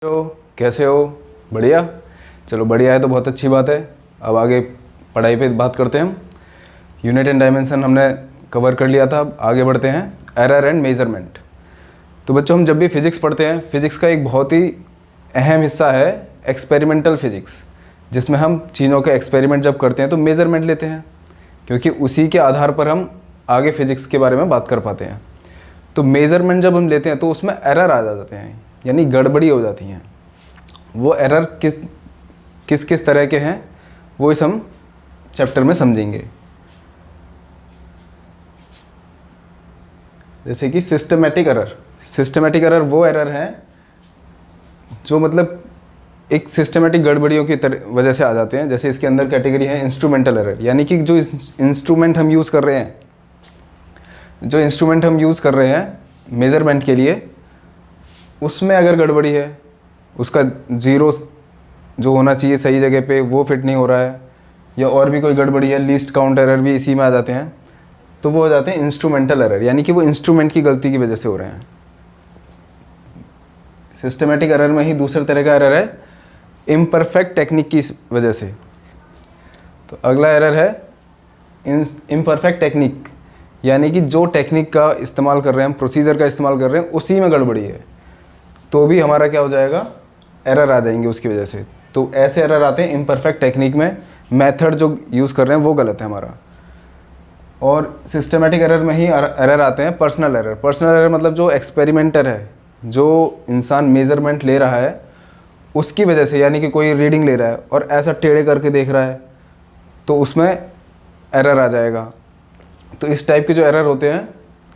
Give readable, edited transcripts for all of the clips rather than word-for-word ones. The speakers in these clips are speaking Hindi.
हो, कैसे हो? बढ़िया। चलो बढ़िया है तो बहुत अच्छी बात है। अब आगे पढ़ाई पे बात करते हैं हम। यूनिट एंड डायमेंशन हमने कवर कर लिया था। अब आगे बढ़ते हैं, एरर एंड मेजरमेंट। तो बच्चों, हम जब भी फिज़िक्स पढ़ते हैं, फिज़िक्स का एक बहुत ही अहम हिस्सा है एक्सपेरिमेंटल फिज़िक्स, जिसमें हम चीज़ों के एक्सपेरिमेंट जब करते हैं तो मेज़रमेंट लेते हैं, क्योंकि उसी के आधार पर हम आगे फिज़िक्स के बारे में बात कर पाते हैं। तो मेज़रमेंट जब हम लेते हैं तो उसमें एरर आ जाते हैं, यानी गड़बड़ी हो जाती हैं। वो एरर किस किस तरह के हैं वो इस हम चैप्टर में समझेंगे। जैसे कि सिस्टमेटिक एरर। सिस्टमेटिक एरर वो एरर है जो मतलब एक सिस्टमेटिक गड़बड़ियों की वजह से आ जाते हैं। जैसे इसके अंदर कैटेगरी है इंस्ट्रूमेंटल एरर, यानी कि जो इंस्ट्रूमेंट हम यूज़ कर रहे हैं मेज़रमेंट के लिए, उसमें अगर गड़बड़ी है, उसका ज़ीरो जो होना चाहिए सही जगह पे वो फिट नहीं हो रहा है, या और भी कोई गड़बड़ी है, लीस्ट काउंट एरर भी इसी में आ जाते हैं, तो वो हो जाते हैं इंस्ट्रूमेंटल एरर, यानी कि वो इंस्ट्रूमेंट की गलती की वजह से हो रहे हैं। सिस्टमेटिक एरर में ही दूसरे तरह का एरर है इम्परफेक्ट टेक्निक की वजह से। तो अगला एरर है इम्परफेक्ट टेक्निक, यानी कि जो टेक्निक का इस्तेमाल कर रहे हैं हम, प्रोसीजर का इस्तेमाल कर रहे हैं, उसी में गड़बड़ी है, तो भी हमारा क्या हो जाएगा, एरर आ जाएंगे उसकी वजह से। तो ऐसे एरर आते हैं इम्परफेक्ट टेक्निक में, मेथड जो यूज़ कर रहे हैं वो गलत है हमारा। और सिस्टमेटिक एरर में ही एरर आते हैं पर्सनल एरर। पर्सनल एरर मतलब जो एक्सपेरिमेंटर है, जो इंसान मेज़रमेंट ले रहा है उसकी वजह से, यानी कि कोई रीडिंग ले रहा है और ऐसा टेढ़े करके देख रहा है, तो उसमें एरर आ जाएगा। तो इस टाइप के जो एरर होते हैं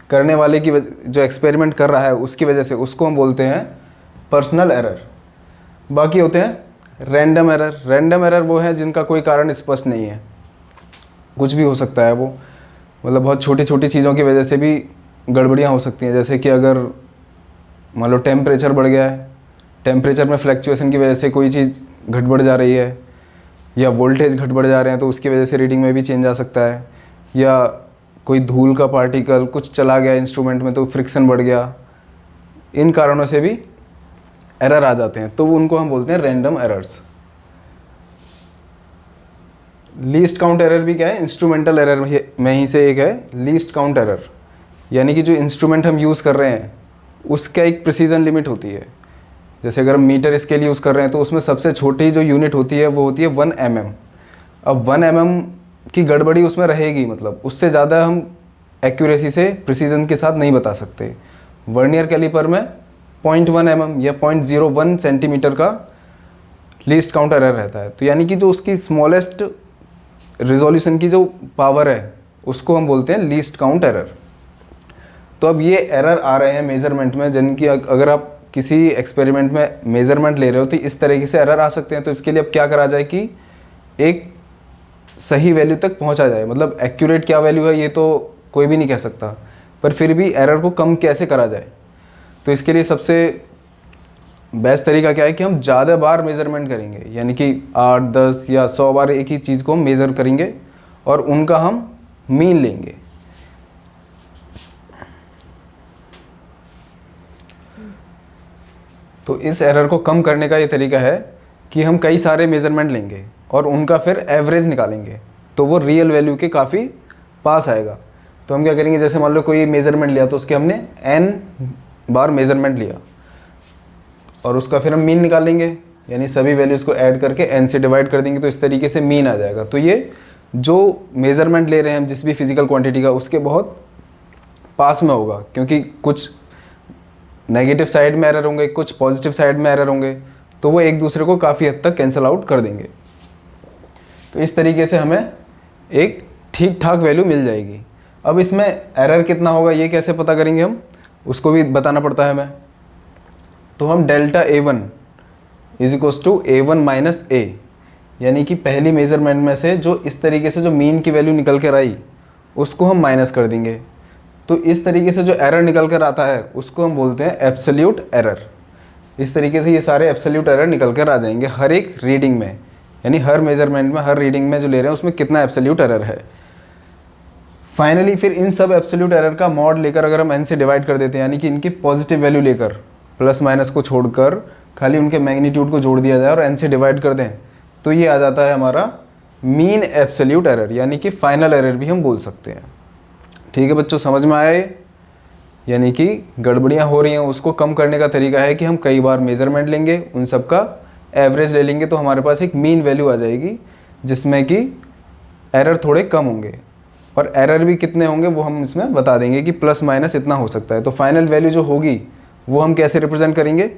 करने वाले की जो एक्सपेरिमेंट कर रहा है उसकी वजह से, उसको हम बोलते हैं पर्सनल एरर। बाकी होते हैं रैंडम एरर। रैंडम एरर वो है जिनका कोई कारण स्पष्ट नहीं है, कुछ भी हो सकता है वो, मतलब बहुत छोटी छोटी चीज़ों की वजह से भी गड़बड़ियाँ हो सकती हैं। जैसे कि अगर मान लो टेम्परेचर बढ़ गया है, टेम्परेचर में फ्लैक्चुएशन की वजह से कोई चीज़ घट बढ़ जा रही है, या वोल्टेज घट बढ़ जा रहे हैं तो उसकी वजह से रीडिंग में भी चेंज आ सकता है, या कोई धूल का पार्टिकल कुछ चला गया इंस्ट्रूमेंट में तो फ्रिक्शन बढ़ गया, इन कारणों से भी एरर आ जाते हैं, तो उनको हम बोलते हैं random errors. Least count error भी क्या है, इंस्ट्रूमेंटल एरर में ही से एक है लीस्ट काउंट एरर, यानी कि जो इंस्ट्रूमेंट हम यूज़ कर रहे हैं उसका एक प्रिसीजन लिमिट होती है। जैसे अगर हम मीटर स्केल यूज़ कर रहे हैं तो उसमें सबसे छोटी जो यूनिट होती है वो होती है 1 mm। अब 1 mm की गड़बड़ी उसमें रहेगी, मतलब उससे ज़्यादा हम एक्यूरेसी से प्रिसीजन के साथ नहीं बता सकते। वर्नियर कैलिपर में 0.1 mm या 0.01 सेंटीमीटर का लीस्ट काउंट एरर रहता है। तो यानी कि जो उसकी स्मॉलेस्ट रिजोल्यूशन की जो पावर है उसको हम बोलते हैं लीस्ट काउंट एरर। तो अब ये एरर आ रहे हैं मेज़रमेंट में, जिनकी अगर आप किसी एक्सपेरिमेंट में मेज़रमेंट ले रहे हो तो इस तरीके से एरर आ सकते हैं। तो इसके लिए अब क्या करा जाए कि एक सही वैल्यू तक पहुंचा जाए, मतलब एक्यूरेट क्या वैल्यू है ये तो कोई भी नहीं कह सकता, पर फिर भी एरर को कम कैसे करा जाए। तो इसके लिए सबसे बेस्ट तरीका क्या है कि हम ज़्यादा बार मेज़रमेंट करेंगे, यानी कि 8, 10 या 100 बार एक ही चीज़ को हम मेज़र करेंगे और उनका हम मीन लेंगे। तो इस एरर को कम करने का ये तरीका है कि हम कई सारे मेज़रमेंट लेंगे और उनका फिर एवरेज निकालेंगे, तो वो रियल वैल्यू के काफ़ी पास आएगा। तो हम क्या करेंगे, जैसे मान लो कोई मेज़रमेंट लिया तो उसके हमने n बार मेज़रमेंट लिया और उसका फिर हम मीन निकालेंगे, यानी सभी वैल्यूज़ को ऐड करके n से डिवाइड कर देंगे, तो इस तरीके से मीन आ जाएगा। तो ये जो मेज़रमेंट ले रहे हैं हम जिस भी फिज़िकल क्वांटिटी का, उसके बहुत पास में होगा, क्योंकि कुछ नेगेटिव साइड में एरर होंगे, कुछ पॉजिटिव साइड में एरर होंगे, तो वो एक दूसरे को काफ़ी हद तक कैंसिल आउट कर देंगे। तो इस तरीके से हमें एक ठीक ठाक वैल्यू मिल जाएगी। अब इसमें एरर कितना होगा ये कैसे पता करेंगे हम, उसको भी बताना पड़ता है हमें। तो हम delta A1 is equals to A1 minus A, यानी कि पहली मेज़रमेंट में से जो इस तरीके से जो मीन की वैल्यू निकल कर आई उसको हम माइनस कर देंगे। तो इस तरीके से जो एरर निकल कर आता है उसको हम बोलते हैं एब्सोल्यूट एरर। इस तरीके से ये सारे एब्सोल्यूट एरर निकल कर आ जाएंगे हर एक रीडिंग में, यानी हर मेज़रमेंट में, हर रीडिंग में जो ले रहे हैं उसमें कितना एब्सोल्यूट एरर है। फाइनली फिर इन सब एब्सोल्यूट एरर का मॉड लेकर अगर हम n से डिवाइड कर देते हैं, यानी कि इनकी पॉजिटिव वैल्यू लेकर, प्लस माइनस को छोड़कर खाली उनके मैग्नीट्यूड को जोड़ दिया जाए और n से डिवाइड कर दें तो ये आ जाता है हमारा मीन एब्सोल्यूट एरर, यानी कि फाइनल एरर भी हम बोल सकते हैं। ठीक है बच्चों, समझ में आया ये? यानी कि गड़बड़ियाँ हो रही हैं उसको कम करने का तरीका है कि हम कई बार मेजरमेंट लेंगे, उन सब का एवरेज ले लेंगे तो हमारे पास एक मीन वैल्यू आ जाएगी जिसमें कि एरर थोड़े कम होंगे। और एरर भी कितने होंगे वो हम इसमें बता देंगे कि प्लस माइनस इतना हो सकता है। तो फाइनल वैल्यू जो होगी वो हम कैसे रिप्रेजेंट करेंगे,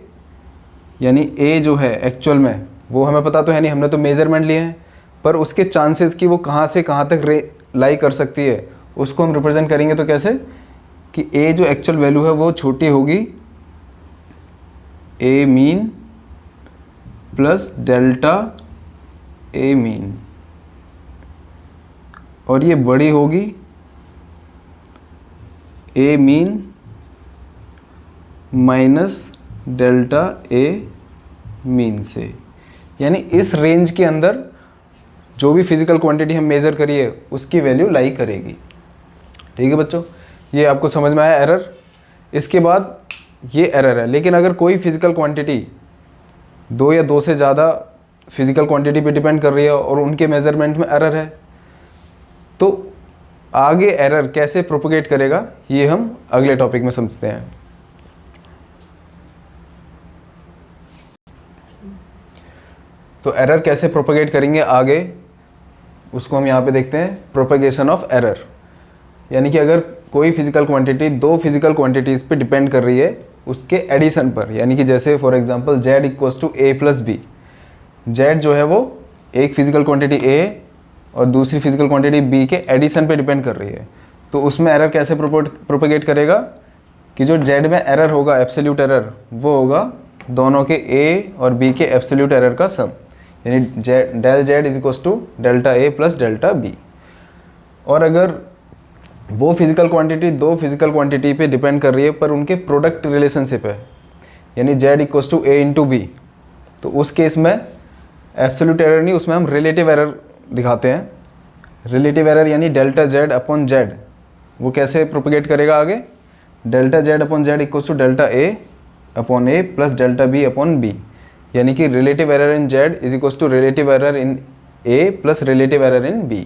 यानी ए जो है एक्चुअल में वो हमें पता तो है नहीं, हमने तो मेजरमेंट लिए हैं, पर उसके चांसेस कि वो कहाँ से कहाँ तक लाई कर सकती है उसको हम रिप्रेजेंट करेंगे। तो कैसे कि ए जो एक्चुअल वैल्यू है वो छोटी होगी ए mean plus delta A mean, और ये बड़ी होगी ए mean minus delta A mean से। यानी इस रेंज के अंदर जो भी फिजिकल क्वांटिटी हम मेज़र करिए उसकी वैल्यू लाई करेगी। ठीक है बच्चों, ये आपको समझ में आया एरर। इसके बाद ये एरर है, लेकिन अगर कोई फिजिकल क्वांटिटी 2 या 2 से ज़्यादा फिजिकल क्वांटिटी पे डिपेंड कर रही है और उनके मेज़रमेंट में एरर है तो आगे एरर कैसे प्रोपोगेट करेगा ये हम अगले टॉपिक में समझते हैं। तो एरर कैसे प्रोपोगेट करेंगे आगे उसको हम यहाँ पे देखते हैं, प्रोपेगेशन ऑफ एरर। यानी कि अगर कोई फिजिकल क्वांटिटी 2 फिजिकल क्वांटिटीज़ पे डिपेंड कर रही है उसके एडिशन पर, यानी कि जैसे for example z equals to a plus B. z जो है वो एक फिजिकल क्वांटिटी a और दूसरी फिजिकल क्वांटिटी b के एडिशन पे डिपेंड कर रही है, तो उसमें एरर कैसे प्रोपेगेट करेगा कि जो z में एरर होगा एब्सोल्यूट एरर वो होगा दोनों के a और b के एब्सोल्यूट एरर का सम, यानी del z is equals to delta a plus delta b। और अगर वो फिजिकल क्वांटिटी 2 फिजिकल क्वांटिटी पे डिपेंड कर रही है पर उनके प्रोडक्ट रिलेशनशिप है, यानी z equals to a into B, तो उस केस में एब्सोल्यूट एरर नहीं, उसमें हम रिलेटिव एरर दिखाते हैं। रिलेटिव एरर यानी डेल्टा z अपॉन z, वो कैसे प्रोपेगेट करेगा आगे, delta z upon z equals to delta a upon a plus delta b upon b, यानी कि relative error in z is equals to relative error in a plus relative error in b।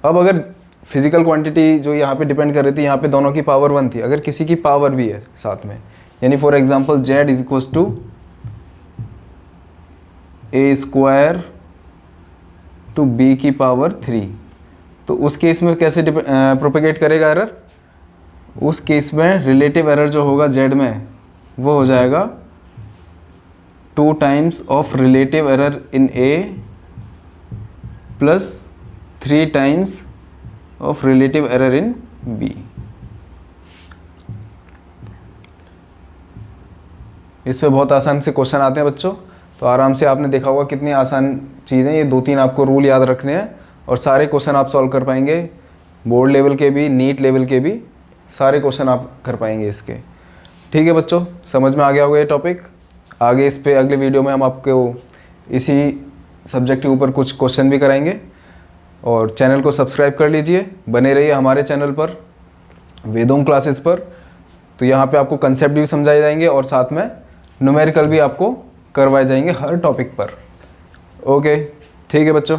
अब अगर फिजिकल क्वांटिटी जो यहाँ पे डिपेंड कर रही थी यहाँ पे दोनों की पावर 1 थी, अगर किसी की पावर भी है साथ में, यानी for example z is equals to a square to b की पावर 3, तो उस केस में कैसे प्रोपेगेट करेगा एरर, उस केस में रिलेटिव एरर जो होगा z में वो हो जाएगा 2 times of relative error in a plus 3 times of relative error in b। इस पे बहुत आसान से क्वेश्चन आते हैं बच्चों, तो आराम से आपने देखा होगा कितनी आसान चीज़ें, ये 2-3 आपको रूल याद रखने हैं और सारे क्वेश्चन आप सॉल्व कर पाएंगे, बोर्ड लेवल के भी नीट लेवल के भी सारे क्वेश्चन आप कर पाएंगे इसके। ठीक है बच्चों, समझ में आ गया होगा ये टॉपिक। आगे इस पे अगले वीडियो में हम आपको इसी सब्जेक्ट के ऊपर कुछ क्वेश्चन भी कराएंगे, और चैनल को सब्सक्राइब कर लीजिए, बने रहिए हमारे चैनल पर वेदों क्लासेस पर। तो यहाँ पे आपको कंसेप्ट भी समझाए जाएंगे और साथ में न्यूमेरिकल भी आपको करवाए जाएंगे हर टॉपिक पर। ओके, ठीक है बच्चों।